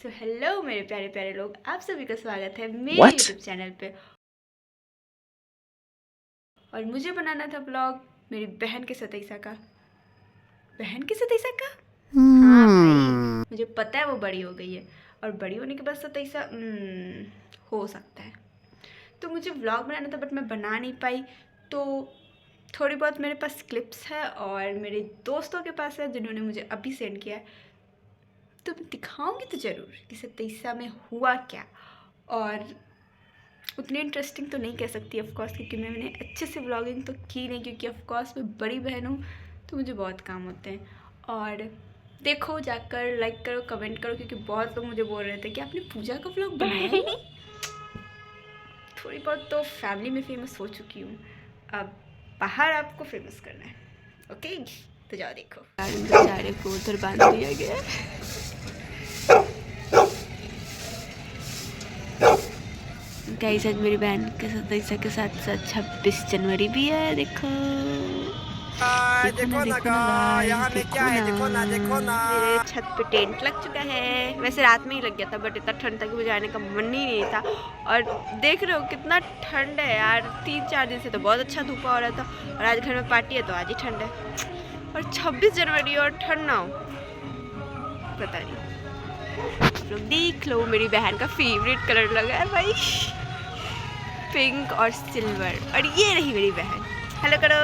So hello मेरे प्यारे प्यारे लोग, आप सभी का स्वागत है मेरे यूट्यूब चैनल पे। और मुझे बनाना था ब्लॉग मेरी बहन के सतैसा का। बहन के सतैसा का? हाँ भाई, मुझे पता है वो बड़ी हो गई है और बड़ी होने के बाद सतैसा हो सकता है। तो मुझे ब्लॉग बनाना था बट मैं बना नहीं पाई। तो थोड़ी बहुत मेरे पास क्लिप्स है और मेरे दोस्तों के पास है जिन्होंने मुझे अभी सेंड किया है। तो मैं दिखाऊंगी तो ज़रूर कि सतैसा में हुआ क्या। और उतनी इंटरेस्टिंग तो नहीं कह सकती ऑफ कोर्स, क्योंकि मैंने अच्छे से व्लॉगिंग तो की नहीं, क्योंकि ऑफ कोर्स मैं बड़ी बहन हूँ तो मुझे बहुत काम होते हैं। और देखो, जाकर लाइक करो, कमेंट करो, क्योंकि बहुत लोग मुझे बोल रहे थे कि आपने पूजा का व्लॉग बनाया ही नहीं। थोड़ी बहुत तो फैमिली में फेमस हो चुकी हूँ, अब बाहर आपको फेमस करना है। ओके, तो जाओ देखो। बेचारे को उधर बांध दिया गया। गाइस, आज मेरी बहन के सतैसा के साथ साथ 26 जनवरी भी है। देखो देखो ना गाइस, देखो ना मेरे छत पे टेंट लग चुका है। वैसे रात में ही लग गया था बट इतना ठंड था कि मुझे आने का मन ही नहीं था। और देख रहे हो कितना ठंड है यार, 3-4 दिन से तो बहुत अच्छा धूप हो रहा था और आज घर में पार्टी है तो आज ही ठंड है। और 26 जनवरी और ठंड ना हो, पता नहीं। लोग देख लो, मेरी बहन का फेवरेट कलर लगा है भाई, पिंक और सिल्वर। और ये रही मेरी बहन, हेलो करो।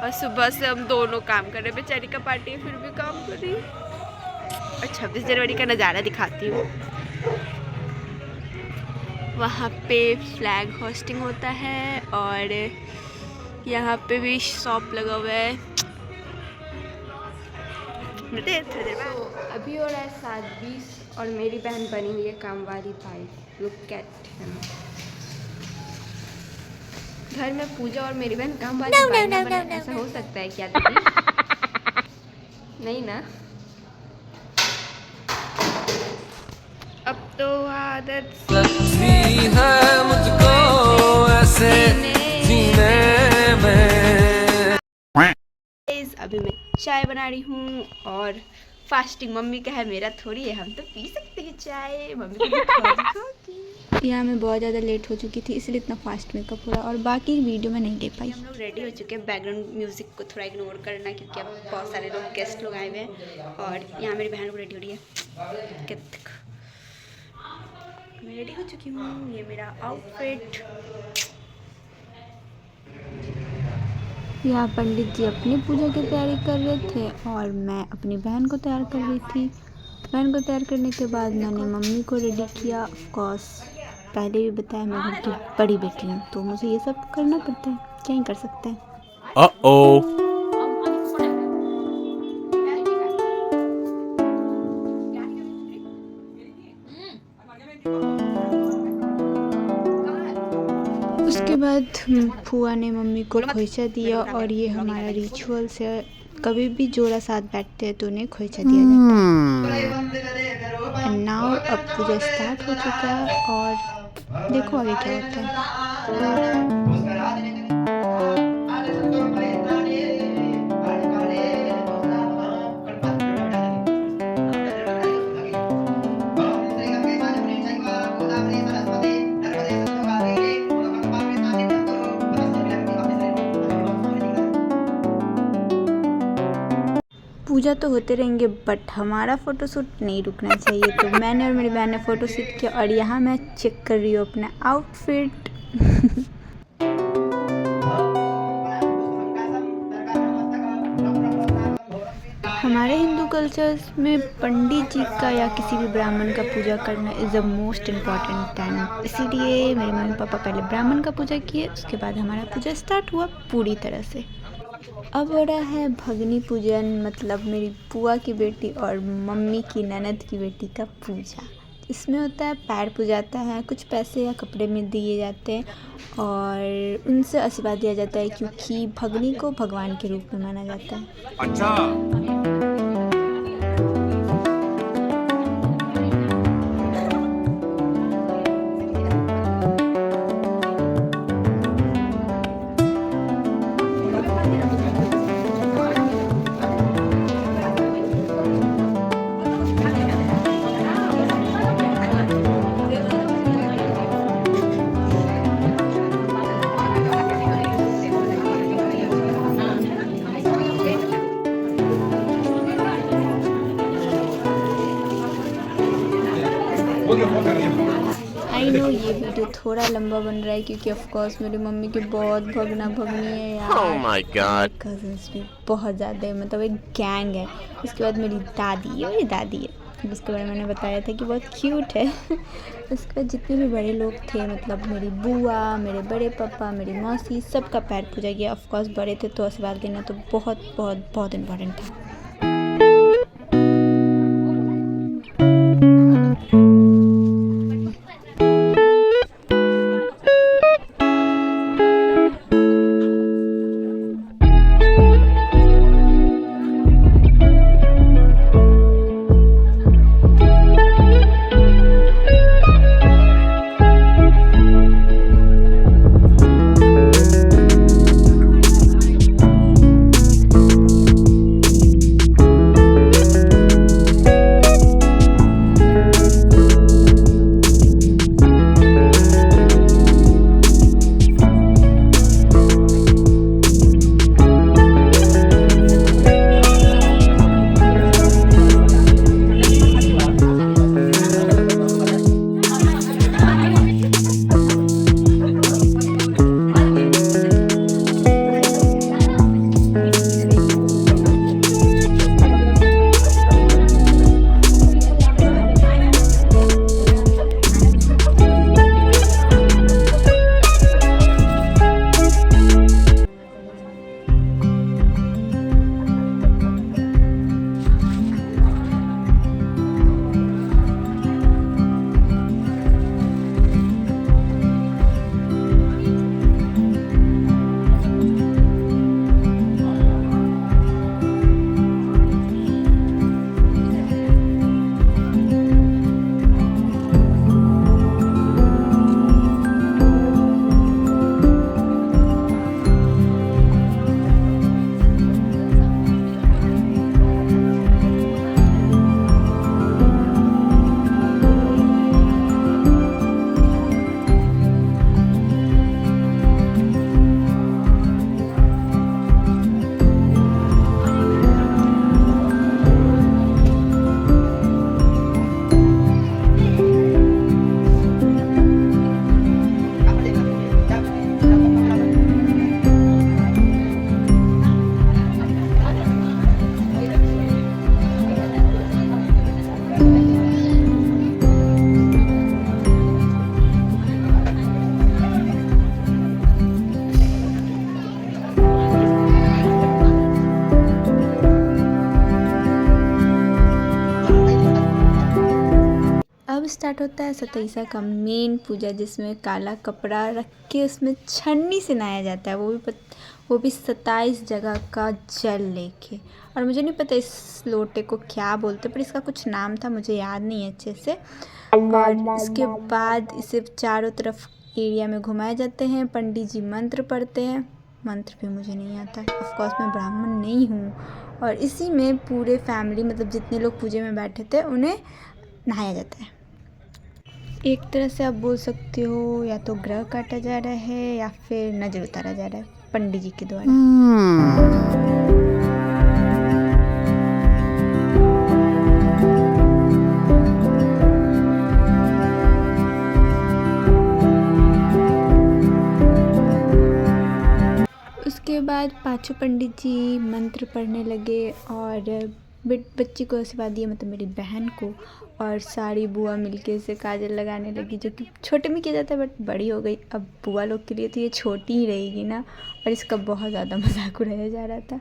और सुबह से हम दोनों काम कर रहे, बेचारी का पार्टी है फिर भी काम कर रही। और 26 जनवरी का नज़ारा दिखाती हूँ। वहाँ पे फ्लैग होस्टिंग होता है और यहाँ पे भी शॉप लगा हुआ है। अभी हो रहा है 7:20 और मेरी बहन बनी हुई है काम वाली भाई। Look at him. घर में पूजा और मेरी बहन काम वाली भाई ना बने, ऐसा हो सकता है क्या दीदी? नहीं ना। अब तो आदत है मुझको ऐसे जीने में। अभी मैं चाय बना रही हूँ और फास्टिंग मम्मी का है, मेरा थोड़ी है। हम तो पी सकते हैं चाय, मम्मी को दिखाओगी। यहाँ मैं बहुत ज़्यादा लेट हो चुकी थी इसलिए इतना फास्ट मेकअप हो रहा और बाकी वीडियो में नहीं ले पाई। हम लोग रेडी हो चुके हैं, बैकग्राउंड म्यूजिक को थोड़ा इग्नोर करना क्योंकि अब बहुत सारे लोग गेस्ट लोग आए हुए हैं। और यहाँ मेरी बहन लोग रेडी हो रही है। मैं रेडी हो चुकी हूँ, ये मेरा आउटफिट। यहाँ पंडित जी अपनी पूजा की तैयारी कर रहे थे और मैं अपनी बहन को तैयार कर रही थी। बहन को तैयार करने के बाद मैंने मम्मी को रेडी किया। ऑफ कोर्स पहले भी बताया, मैं घर की बड़ी बेटी हूँ तो मुझे ये सब करना पड़ता है, क्या ही कर सकते हैं। उसके बाद फुआ ने मम्मी को खोइचा दिया और ये हमारा रिचुअल्स है, कभी भी जोड़ा साथ बैठते हैं तो उन्हें खोइचा दिया जाता है। एंड नाउ अब पूजा स्टार्ट हो चुका है और देखो आगे क्या होता है। पूजा तो होते रहेंगे बट हमारा फ़ोटोशूट नहीं रुकना चाहिए। तो मैंने और मेरी बहन ने फ़ोटोशूट किया और यहाँ मैं चेक कर रही हूँ अपना आउटफिट। हमारे हिंदू कल्चर्स में पंडित जी का या किसी भी ब्राह्मण का पूजा करना is the most important time. इसीलिए मेरे मम्मी पापा पहले ब्राह्मण का पूजा किए, उसके बाद हमारा पूजा स्टार्ट हुआ पूरी तरह से। अब हो रहा है भगनी पूजन, मतलब मेरी बुआ की बेटी और मम्मी की ननद की बेटी का पूजा। इसमें होता है पैर पूजाता है, कुछ पैसे या कपड़े में दिए जाते हैं और उनसे आशीर्वाद दिया जाता है क्योंकि भगनी को भगवान के रूप में माना जाता है। अच्छा। आई नो ये वीडियो थोड़ा लंबा बन रहा है क्योंकि ऑफ कोर्स मेरी मम्मी की बहुत भगना भगनी है यार। Oh my God. कजन्स भी बहुत ज़्यादा है, मतलब एक गैंग है। उसके बाद मेरी दादी है, मेरी दादी है, उसके बारे में मैंने बताया था कि बहुत क्यूट है। उसके बाद जितने भी बड़े लोग थे, मतलब मेरी बुआ, मेरे बड़े पापा, मेरी मौसी, सबका पैर पूजा गया। ऑफ कोर्स बड़े थे तो आशीर्वाद देना तो बहुत बहुत बहुत इम्पोर्टेंट था। अब स्टार्ट होता है सतैसा का मेन पूजा, जिसमें काला कपड़ा रख के उसमें छन्नी से नहाया जाता है, वो भी 27 जगह का जल लेके। और मुझे नहीं पता इस लोटे को क्या बोलते, पर इसका कुछ नाम था, मुझे याद नहीं है अच्छे से। और इसके बाद इसे चारों तरफ एरिया में घुमाए जाते हैं, पंडित जी मंत्र पढ़ते हैं, मंत्र भी मुझे नहीं आता, ऑफकोर्स मैं ब्राह्मण नहीं हूँ। और इसी में पूरे फैमिली, मतलब जितने लोग पूजे में बैठे थे, उन्हें नहाया जाता है। एक तरह से आप बोल सकते हो या तो ग्रह काटा जा रहा है या फिर नजर उतारा जा रहा है पंडित जी के द्वारा। उसके बाद पांचों पंडित जी मंत्र पढ़ने लगे और बच्ची को आशीर्वाद दिया, मतलब मेरी बहन को। और सारी बुआ मिलके इसे काजल लगाने लगी, जो कि छोटे में किया जाता है बट बड़ी हो गई। अब बुआ लोग के लिए तो ये छोटी ही रहेगी ना, और इसका बहुत ज़्यादा मजाक उड़ाया जा रहा था।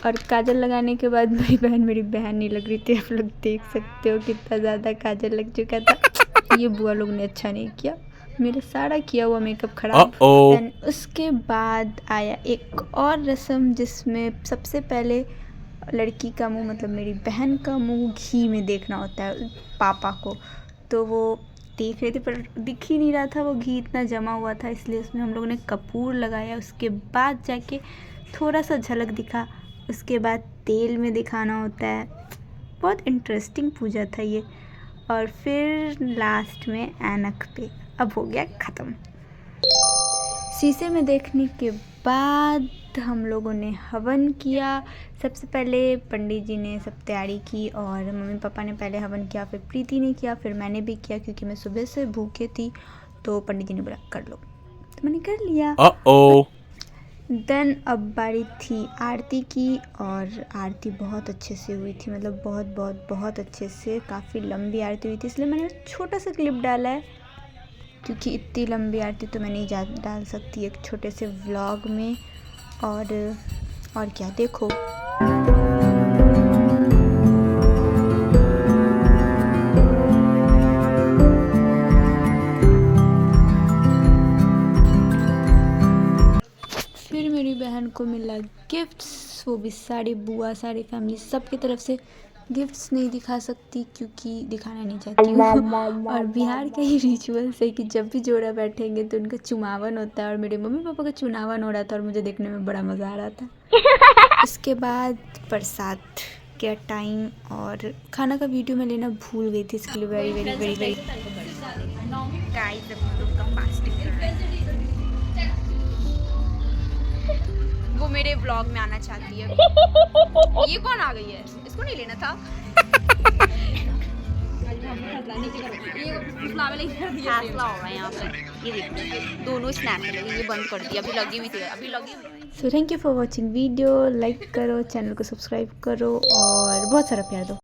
और काजल लगाने के बाद मेरी बहन नहीं लग रही थी। आप लोग देख सकते हो कितना ज़्यादा काजल लग चुका था। ये बुआ लोग ने अच्छा नहीं किया, मेरा सारा किया हुआ मेकअप खराब। एंड उसके बाद आया एक और रस्म, जिसमें सबसे पहले लड़की का मुंह, मतलब मेरी बहन का मुंह घी में देखना होता है पापा को। तो वो देख रहे थे पर दिख ही नहीं रहा था, वो घी इतना जमा हुआ था, इसलिए उसमें हम लोगों ने कपूर लगाया। उसके बाद जाके थोड़ा सा झलक दिखा, उसके बाद तेल में दिखाना होता है। बहुत इंटरेस्टिंग पूजा था ये। और फिर लास्ट में ऐनक पे अब हो गया ख़त्म। शीशे में देखने के बाद हम लोगों ने हवन किया। सबसे पहले पंडित जी ने सब तैयारी की और मम्मी पापा ने पहले हवन किया, फिर प्रीति ने किया, फिर मैंने भी किया क्योंकि मैं सुबह से भूखे थी। तो पंडित जी ने बोला कर लो, तो मैंने कर लिया। देन अब बारी थी आरती की और आरती बहुत अच्छे से हुई थी, मतलब बहुत बहुत बहुत अच्छे से। काफ़ी लंबी आरती हुई थी, इसलिए मैंने छोटा सा क्लिप डाला है क्योंकि इतनी लंबी आरती तो मैं नहीं डाल सकती एक छोटे से व्लॉग में। और क्या देखो। फिर मेरी बहन को मिला गिफ्ट्स, वो भी सारी बुआ सारी फैमिली सबकी तरफ से। गिफ्ट्स नहीं दिखा सकती क्योंकि दिखाना नहीं चाहती हूँ। और बिहार का ही रिचुअल्स है कि जब भी जोड़ा बैठेंगे तो उनका चुमावन होता है, और मेरे मम्मी पापा का चुनावन हो रहा था और मुझे देखने में बड़ा मज़ा आ रहा था। इसके बाद प्रसाद का टाइम, और खाना का वीडियो मैं लेना भूल गई थी, इसके लिए very very very very guys हम लोग का फास्टिंग कर रहे हैं। वो मेरे ब्लॉग में आना चाहती है। ये कौन आ गई है? इसको नहीं लेना था। ये दोनों स्नैप ये बंद कर दिया, अभी लगी हुई थी। So thank you for watching video. Like करो, चैनल को सब्सक्राइब करो और बहुत सारा प्यार दो।